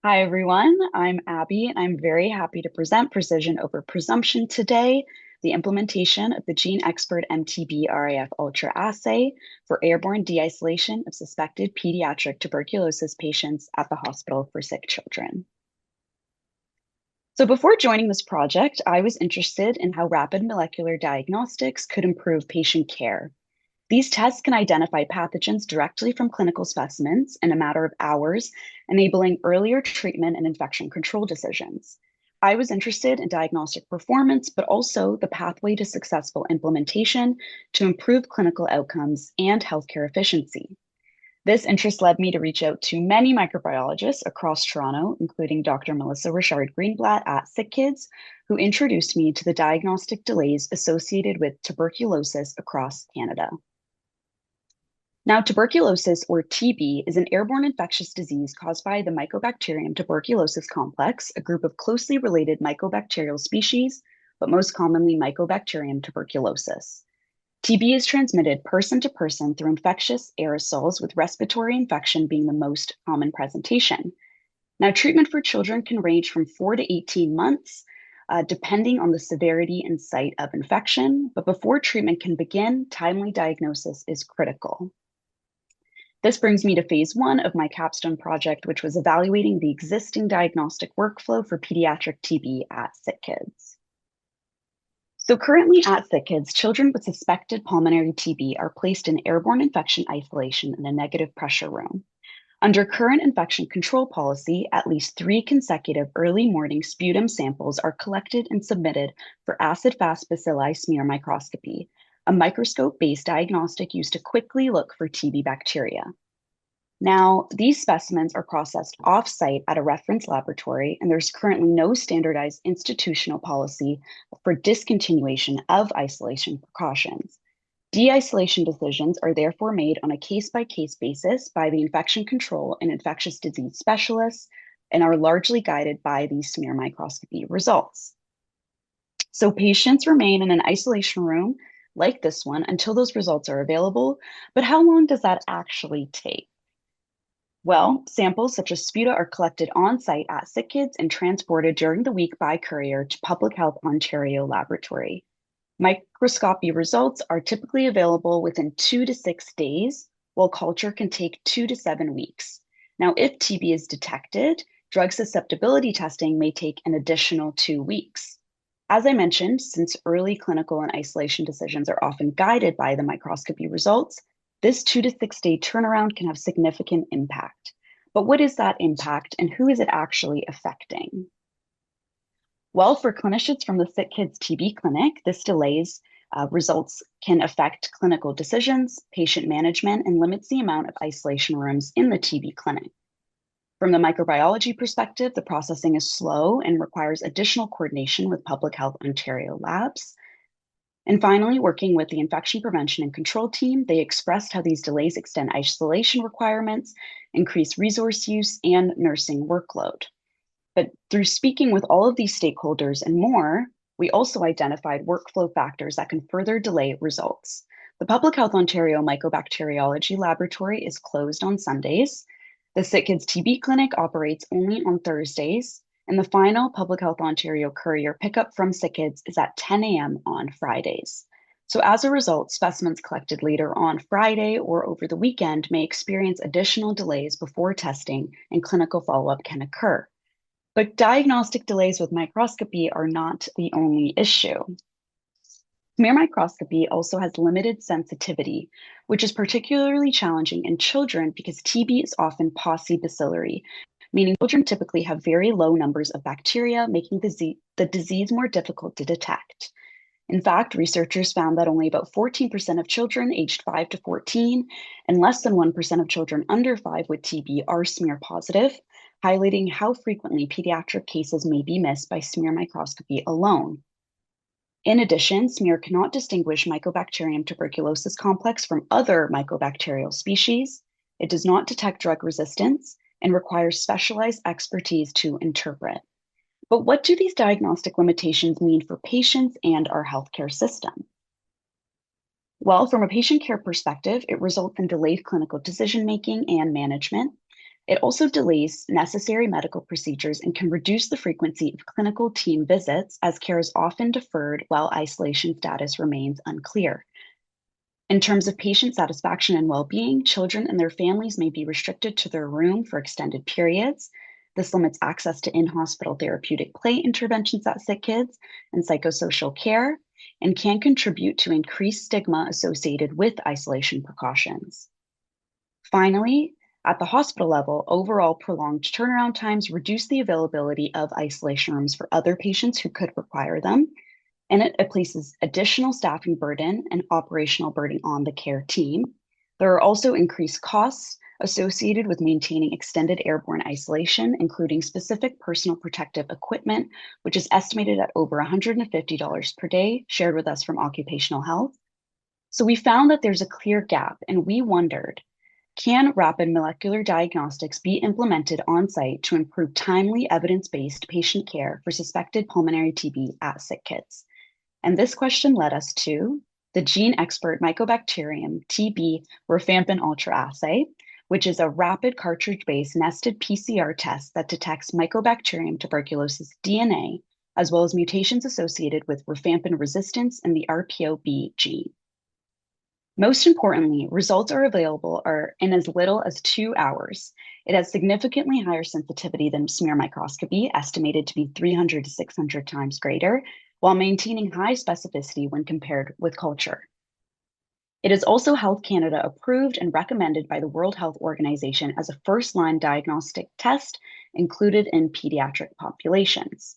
Hi, everyone. I'm Abby, and I'm very happy to present Precision Over Presumption today, the implementation of the GeneXpert MTB RIF Ultra assay for airborne de-isolation of suspected pediatric tuberculosis patients at the Hospital for Sick Children. So before joining this project, I was interested in how rapid molecular diagnostics could improve patient care. These tests can identify pathogens directly from clinical specimens in a matter of hours, enabling earlier treatment and infection control decisions. I was interested in diagnostic performance, but also the pathway to successful implementation to improve clinical outcomes and healthcare efficiency. This interest led me to reach out to many microbiologists across Toronto, including Dr. Melissa Richard Greenblatt at SickKids, who introduced me to the diagnostic delays associated with tuberculosis across Canada. Now, tuberculosis, or TB, is an airborne infectious disease caused by the Mycobacterium tuberculosis complex, a group of closely related mycobacterial species, but most commonly Mycobacterium tuberculosis. TB is transmitted person to person through infectious aerosols, with respiratory infection being the most common presentation. Now, treatment for children can range from 4 to 18 months, depending on the severity and site of infection. But before treatment can begin, timely diagnosis is critical. This brings me to phase one of my capstone project, which was evaluating the existing diagnostic workflow for pediatric TB at SickKids. So currently at SickKids, children with suspected pulmonary TB are placed in airborne infection isolation in a negative pressure room. Under current infection control policy, at least 3 consecutive early morning sputum samples are collected and submitted for acid-fast bacilli smear microscopy, a microscope-based diagnostic used to quickly look for TB bacteria. Now, these specimens are processed off-site at a reference laboratory, and there's currently no standardized institutional policy for discontinuation of isolation precautions. De-isolation decisions are therefore made on a case-by-case basis by the infection control and infectious disease specialists and are largely guided by the smear microscopy results. So patients remain in an isolation room like this one until those results are available, but how long does that actually take? Well, samples such as sputa are collected on site at SickKids and transported during the week by courier to Public Health Ontario Laboratory. Microscopy results are typically available within 2 to 6 days, while culture can take 2 to 7 weeks. Now, if TB is detected, drug susceptibility testing may take an additional 2 weeks. As I mentioned, since early clinical and isolation decisions are often guided by the microscopy results, this 2 to 6 day turnaround can have significant impact. But what is that impact and who is it actually affecting? Well, for clinicians from the SickKids TB clinic, this delays results can affect clinical decisions, patient management, and limits the amount of isolation rooms in the TB clinic. From the microbiology perspective, the processing is slow and requires additional coordination with Public Health Ontario labs. And finally, working with the infection prevention and control team, they expressed how these delays extend isolation requirements, increase resource use, and nursing workload. But through speaking with all of these stakeholders and more, we also identified workflow factors that can further delay results. The Public Health Ontario Mycobacteriology Laboratory is closed on Sundays. The SickKids TB clinic operates only on Thursdays. And the final Public Health Ontario courier pickup from SickKids is at 10 a.m. on Fridays. So as a result, specimens collected later on Friday or over the weekend may experience additional delays before testing and clinical follow-up can occur. But diagnostic delays with microscopy are not the only issue. Smear microscopy also has limited sensitivity, which is particularly challenging in children because TB is often paucibacillary, meaning children typically have very low numbers of bacteria, making the disease more difficult to detect. In fact, researchers found that only about 14% of children aged 5 to 14 and less than 1% of children under 5 with TB are smear positive, highlighting how frequently pediatric cases may be missed by smear microscopy alone. In addition, smear cannot distinguish Mycobacterium tuberculosis complex from other mycobacterial species. It does not detect drug resistance and requires specialized expertise to interpret. But what do these diagnostic limitations mean for patients and our healthcare system? Well, from a patient care perspective, it results in delayed clinical decision-making and management. It also delays necessary medical procedures and can reduce the frequency of clinical team visits, as care is often deferred while isolation status remains unclear. In terms of patient satisfaction and well-being, children and their families may be restricted to their room for extended periods. This limits access to in-hospital therapeutic play interventions at SickKids and psychosocial care, and can contribute to increased stigma associated with isolation precautions. Finally, at the hospital level, overall prolonged turnaround times reduce the availability of isolation rooms for other patients who could require them, and it places additional staffing burden and operational burden on the care team. There are also increased costs associated with maintaining extended airborne isolation, including specific personal protective equipment, which is estimated at over $150 per day, shared with us from occupational health. So we found that there's a clear gap, and we wondered, can rapid molecular diagnostics be implemented on site to improve timely evidence-based patient care for suspected pulmonary TB at SickKids? And this question led us to the GeneXpert Mycobacterium TB rifampin Ultra assay, which is a rapid cartridge-based nested PCR test that detects Mycobacterium tuberculosis DNA, as well as mutations associated with rifampin resistance in the RPOB gene. Most importantly, results are available in as little as 2 hours. It has significantly higher sensitivity than smear microscopy, estimated to be 300 to 600 times greater, while maintaining high specificity when compared with culture. It is also Health Canada approved and recommended by the World Health Organization as a first-line diagnostic test included in pediatric populations.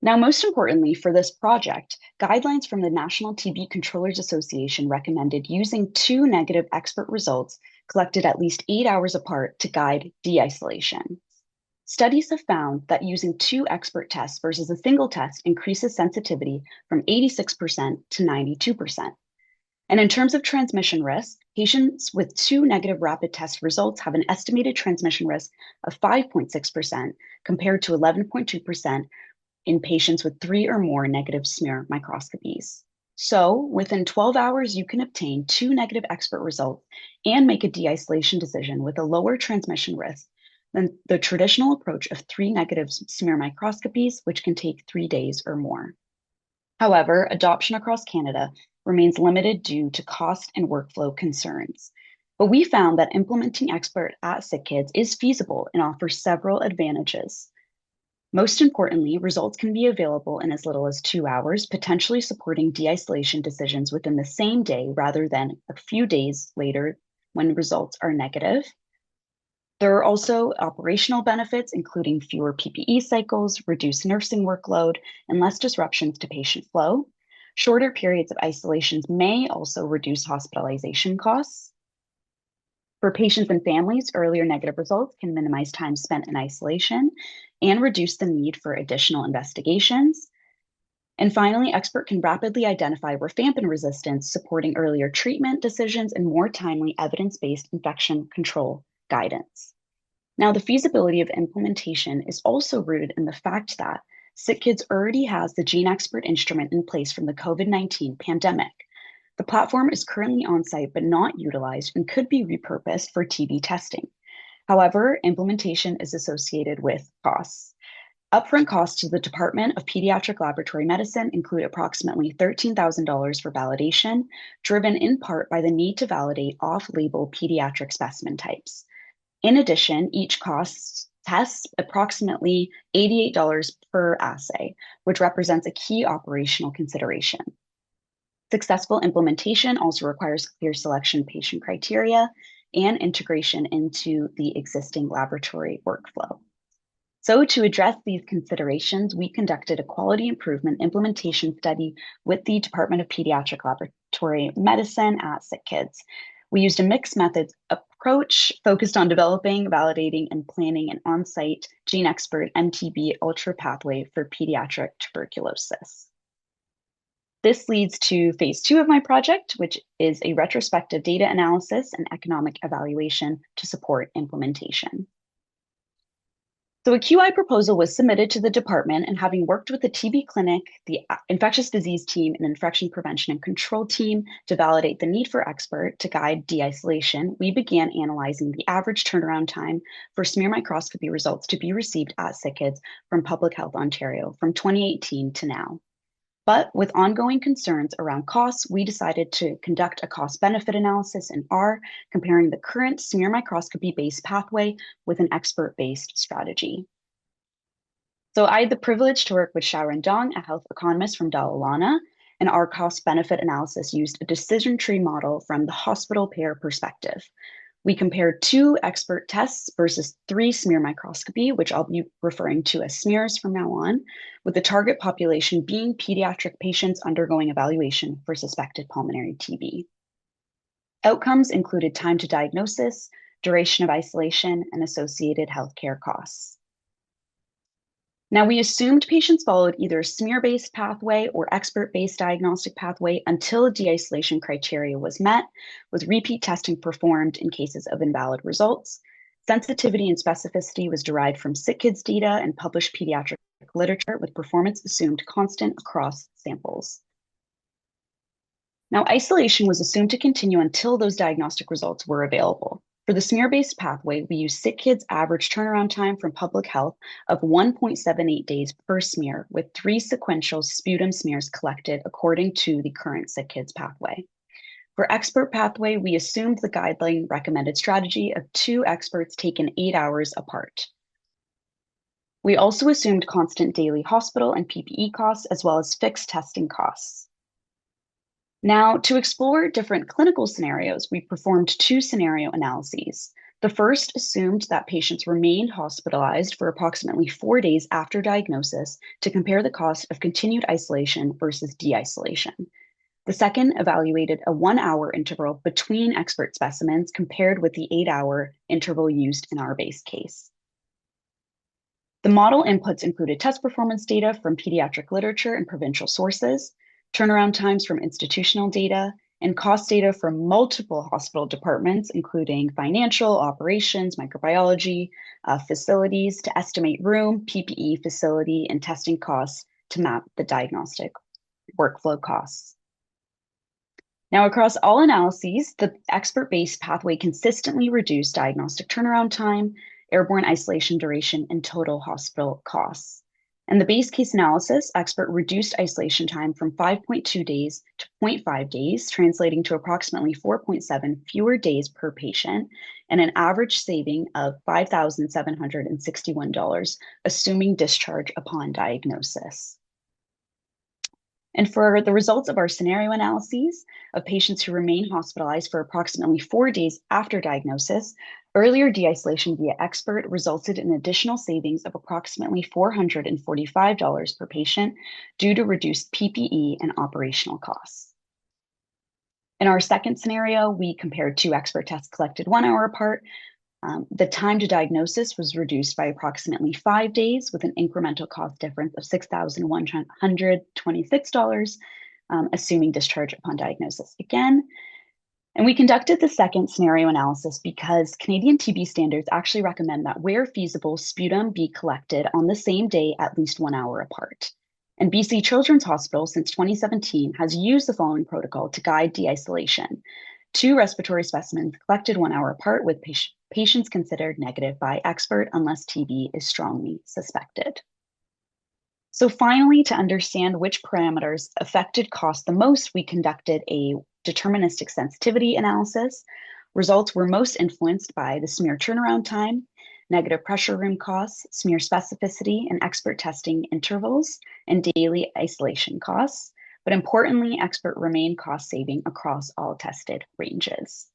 Now, most importantly for this project, guidelines from the National TB Controllers Association recommended using 2 negative expert results collected at least 8 hours apart to guide de-isolation. Studies have found that using 2 expert tests versus a single test increases sensitivity from 86% to 92%. And in terms of transmission risk, patients with 2 negative rapid test results have an estimated transmission risk of 5.6% compared to 11.2% in patients with 3 or more negative smear microscopies. So within 12 hours, you can obtain 2 negative expert results and make a de-isolation decision with a lower transmission risk than the traditional approach of 3 negative smear microscopies, which can take 3 days or more. However, adoption across Canada remains limited due to cost and workflow concerns. But we found that implementing expert at SickKids is feasible and offers several advantages. Most importantly, results can be available in as little as 2 hours, potentially supporting de-isolation decisions within the same day rather than a few days later when results are negative. There are also operational benefits, including fewer PPE cycles, reduced nursing workload, and less disruptions to patient flow. Shorter periods of isolations may also reduce hospitalization costs. For patients and families, earlier negative results can minimize time spent in isolation and reduce the need for additional investigations. And finally, expert can rapidly identify rifampin resistance, supporting earlier treatment decisions and more timely evidence-based infection control guidance. Now, the feasibility of implementation is also rooted in the fact that SickKids already has the GeneXpert instrument in place from the COVID-19 pandemic. The platform is currently on site but not utilized and could be repurposed for TB testing. However, implementation is associated with costs. Upfront costs to the Department of Paediatric Laboratory Medicine include approximately $13,000 for validation, driven in part by the need to validate off-label pediatric specimen types. In addition, each tests approximately $88 per assay, which represents a key operational consideration. Successful implementation also requires clear selection patient criteria and integration into the existing laboratory workflow. So to address these considerations, we conducted a quality improvement implementation study with the Department of Paediatric Laboratory Medicine at SickKids. We used a mixed methods approach focused on developing, validating, and planning an on-site GeneXpert MTB Ultra pathway for pediatric tuberculosis. This leads to phase 2 of my project, which is a retrospective data analysis and economic evaluation to support implementation. So a QI proposal was submitted to the department, and having worked with the TB clinic, the infectious disease team, and infection prevention and control team to validate the need for expert to guide de-isolation, we began analyzing the average turnaround time for smear microscopy results to be received at SickKids from Public Health Ontario from 2018 to now. But with ongoing concerns around costs, we decided to conduct a cost-benefit analysis in R, comparing the current smear microscopy-based pathway with an expert-based strategy. So I had the privilege to work with Sharon Dong, a health economist from Dalla Lana, and our cost-benefit analysis used a decision tree model from the hospital payer perspective. We compared 2 expert tests versus 3 smear microscopy, which I'll be referring to as smears from now on, with the target population being pediatric patients undergoing evaluation for suspected pulmonary TB. Outcomes included time to diagnosis, duration of isolation, and associated healthcare costs. Now, we assumed patients followed either a smear-based pathway or expert-based diagnostic pathway until de-isolation criteria was met, with repeat testing performed in cases of invalid results. Sensitivity and specificity was derived from SickKids data and published pediatric literature, with performance assumed constant across samples. Now, isolation was assumed to continue until those diagnostic results were available. For the smear-based pathway, we use SickKids' average turnaround time from public health of 1.78 days per smear, with 3 sequential sputum smears collected according to the current SickKids pathway. For expert pathway, we assumed the guideline recommended strategy of 2 experts taken 8 hours apart. We also assumed constant daily hospital and PPE costs, as well as fixed testing costs. Now, to explore different clinical scenarios, we performed 2 scenario analyses. The first assumed that patients remained hospitalized for approximately 4 days after diagnosis to compare the cost of continued isolation versus de-isolation. The second evaluated a 1-hour interval between expert specimens compared with the 8-hour interval used in our base case. The model inputs included test performance data from pediatric literature and provincial sources, turnaround times from institutional data, and cost data from multiple hospital departments, including financial, operations, microbiology, facilities, to estimate room, PPE, facility, and testing costs to map the diagnostic workflow costs. Now, across all analyses, the expert-based pathway consistently reduced diagnostic turnaround time, airborne isolation duration, and total hospital costs. In the base case analysis, expert reduced isolation time from 5.2 days to 0.5 days, translating to approximately 4.7 fewer days per patient and an average saving of $5,761, assuming discharge upon diagnosis. And for the results of our scenario analyses of patients who remain hospitalized for approximately 4 days after diagnosis, earlier de-isolation via expert resulted in additional savings of approximately $445 per patient due to reduced PPE and operational costs. In our second scenario, we compared 2 expert tests collected 1 hour apart. The time to diagnosis was reduced by approximately 5 days, with an incremental cost difference of $6,126, assuming discharge upon diagnosis again. And we conducted the second scenario analysis because Canadian TB standards actually recommend that where feasible, sputum be collected on the same day at least 1 hour apart. And BC Children's Hospital since 2017 has used the following protocol to guide de-isolation. 2 respiratory specimens collected 1 hour apart, with patients considered negative by expert unless TB is strongly suspected. So finally, to understand which parameters affected cost the most, we conducted a deterministic sensitivity analysis. Results were most influenced by the smear turnaround time, negative pressure room costs, smear specificity, and expert testing intervals, and daily isolation costs. But importantly, expert remained cost saving across all tested ranges.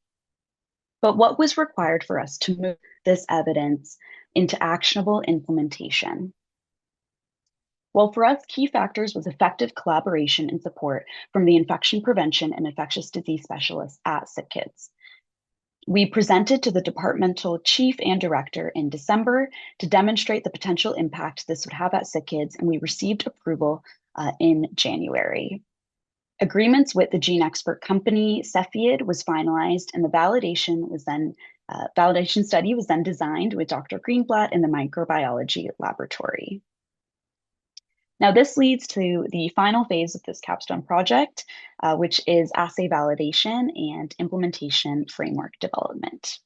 But what was required for us to move this evidence into actionable implementation? Well, for us, key factors was effective collaboration and support from the infection prevention and infectious disease specialists at SickKids. We presented to the departmental chief and director in December to demonstrate the potential impact this would have at SickKids, and we received approval in January. Agreements with the GeneXpert company, Cepheid, was finalized, and the validation was then Validation study was then designed with Dr. Greenblatt in the microbiology laboratory. Now, this leads to the final phase of this capstone project, which is assay validation and implementation framework development.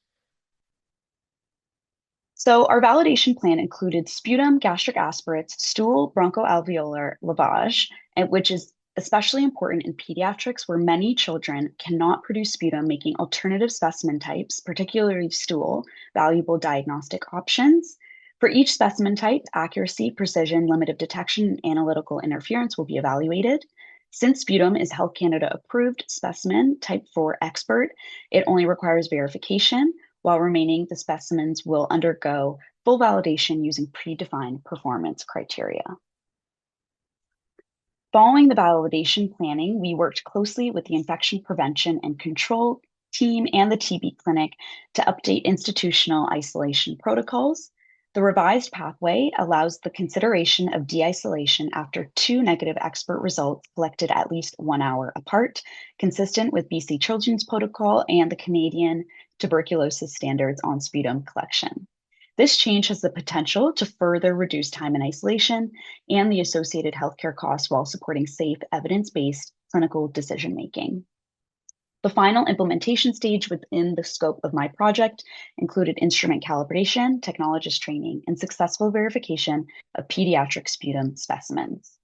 So our validation plan included sputum, gastric aspirates, stool, bronchoalveolar lavage, which is especially important in pediatrics where many children cannot produce sputum, making alternative specimen types, particularly stool, valuable diagnostic options. For each specimen type, accuracy, precision, limit of detection, and analytical interference will be evaluated. Since sputum is Health Canada approved specimen type 4 expert, it only requires verification, while remaining the specimens will undergo full validation using predefined performance criteria. Following the validation planning, we worked closely with the infection prevention and control team and the TB clinic to update institutional isolation protocols. The revised pathway allows the consideration of de-isolation after 2 negative expert results collected at least 1 hour apart, consistent with BC Children's Protocol and the Canadian Tuberculosis standards on sputum collection. This change has the potential to further reduce time in isolation and the associated healthcare costs while supporting safe, evidence-based clinical decision-making. The final implementation stage within the scope of my project included instrument calibration, technologist training, and successful verification of pediatric sputum specimens.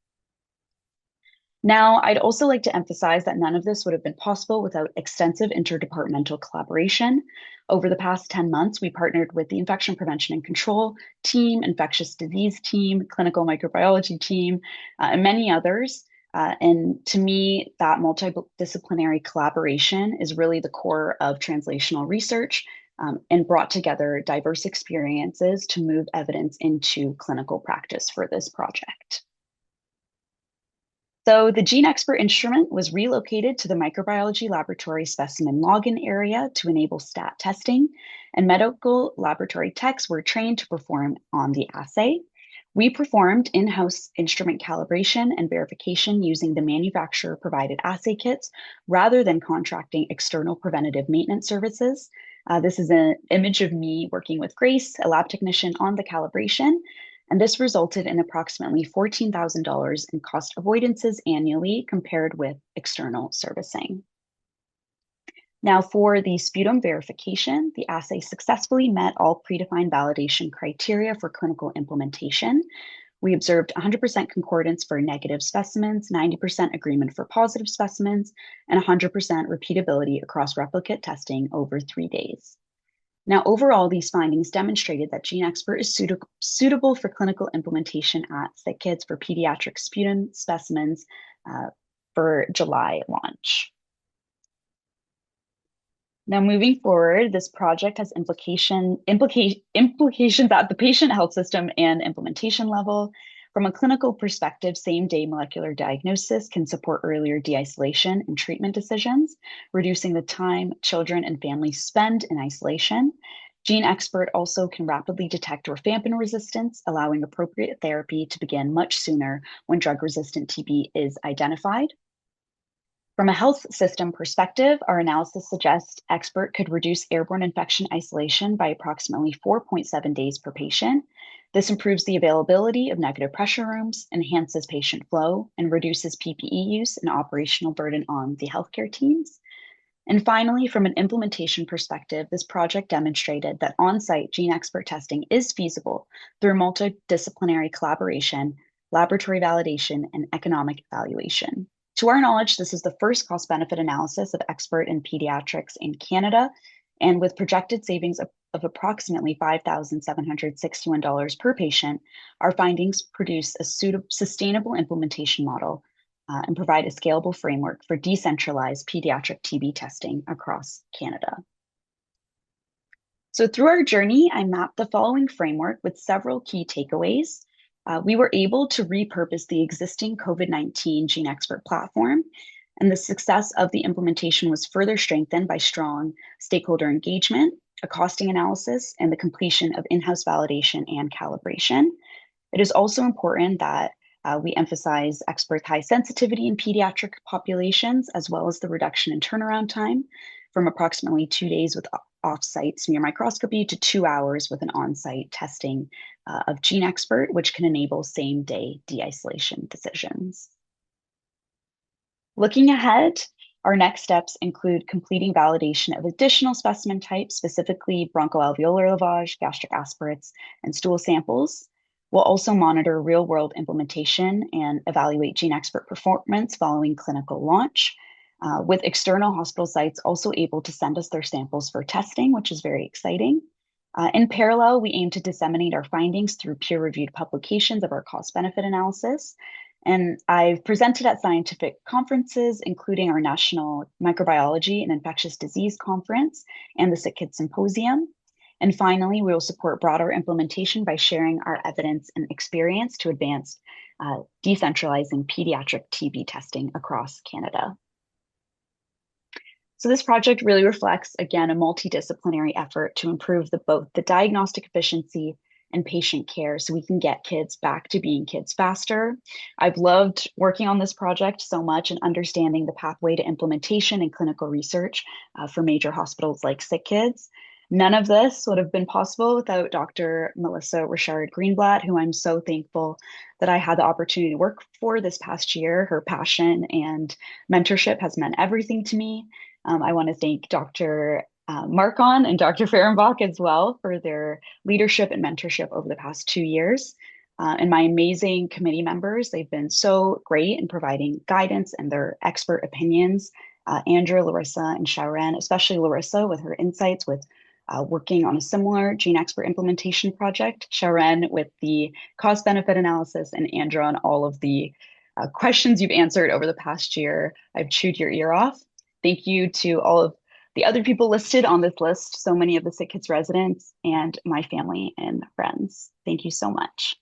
Now, I'd also like to emphasize that none of this would have been possible without extensive interdepartmental collaboration. Over the past 10 months, we partnered with the Infection Prevention and Control team, infectious disease team, clinical microbiology team, and many others. And to me, that multidisciplinary collaboration is really the core of translational research and brought together diverse experiences to move evidence into clinical practice for this project. So the GeneXpert instrument was relocated to the microbiology laboratory specimen login area to enable stat testing, and medical laboratory techs were trained to perform on the assay. We performed in-house instrument calibration and verification using the manufacturer-provided assay kits rather than contracting external preventative maintenance services. This is an image of me working with Grace, a lab technician, on the calibration. And this resulted in approximately $14,000 in cost avoidances annually compared with external servicing. Now, for the sputum verification, the assay successfully met all predefined validation criteria for clinical implementation. We observed 100% concordance for negative specimens, 90% agreement for positive specimens, and 100% repeatability across replicate testing over 3 days. Now, overall, these findings demonstrated that GeneXpert is suitable for clinical implementation at SickKids for pediatric sputum specimens for July launch. Now, moving forward, this project has implications at the patient health system and implementation level. From a clinical perspective, same-day molecular diagnosis can support earlier de-isolation and treatment decisions, reducing the time children and families spend in isolation. GeneXpert also can rapidly detect rifampin resistance, allowing appropriate therapy to begin much sooner when drug-resistant TB is identified. From a health system perspective, our analysis suggests Expert could reduce airborne infection isolation by approximately 4.7 days per patient. This improves the availability of negative pressure rooms, enhances patient flow, and reduces PPE use and operational burden on the healthcare teams. And finally, from an implementation perspective, this project demonstrated that on-site GeneXpert testing is feasible through multidisciplinary collaboration, laboratory validation, and economic evaluation. To our knowledge, this is the first cost-benefit analysis of Expert in pediatrics in Canada, and with projected savings of approximately $5,761 per patient, our findings produce a sustainable implementation model and provide a scalable framework for decentralized pediatric TB testing across Canada. So through our journey, I mapped the following framework with several key takeaways. We were able to repurpose the existing COVID-19 GeneXpert platform, and the success of the implementation was further strengthened by strong stakeholder engagement, a costing analysis, and the completion of in-house validation and calibration. It is also important that we emphasize Expert's high sensitivity in pediatric populations, as well as the reduction in turnaround time from approximately 2 days with off-site smear microscopy to 2 hours with an on-site testing of GeneXpert, which can enable same-day de-isolation decisions. Looking ahead, our next steps include completing validation of additional specimen types, specifically bronchoalveolar lavage, gastric aspirates, and stool samples. We'll also monitor real-world implementation and evaluate GeneXpert performance following clinical launch, with external hospital sites also able to send us their samples for testing, which is very exciting. In parallel, we aim to disseminate our findings through peer-reviewed publications of our cost-benefit analysis. And I've presented at scientific conferences, including our National Microbiology and Infectious Disease Conference and the SickKids Symposium. And finally, we will support broader implementation by sharing our evidence and experience to advance decentralizing pediatric TB testing across Canada. So this project really reflects, again, a multidisciplinary effort to improve both the diagnostic efficiency and patient care so we can get kids back to being kids faster. I've loved working on this project so much and understanding the pathway to implementation and clinical research for major hospitals like SickKids. None of this would have been possible without Dr. Melissa Richard Greenblatt, who I'm so thankful that I had the opportunity to work for this past year. Her passion and mentorship has meant everything to me. I want to thank Dr. Marcon and Dr. Fehrenbach as well for their leadership and mentorship over the past 2 years. And my amazing committee members, they've been so great in providing guidance and their expert opinions. Andrew, Larissa, and Shaoren, especially Larissa with her insights with working on a similar GeneXpert implementation project, Shaoren with the cost-benefit analysis, and Andrew on all of the questions you've answered over the past year. I've chewed your ear off. Thank you to all of the other people listed on this list, so many of the SickKids residents and my family and friends. Thank you so much.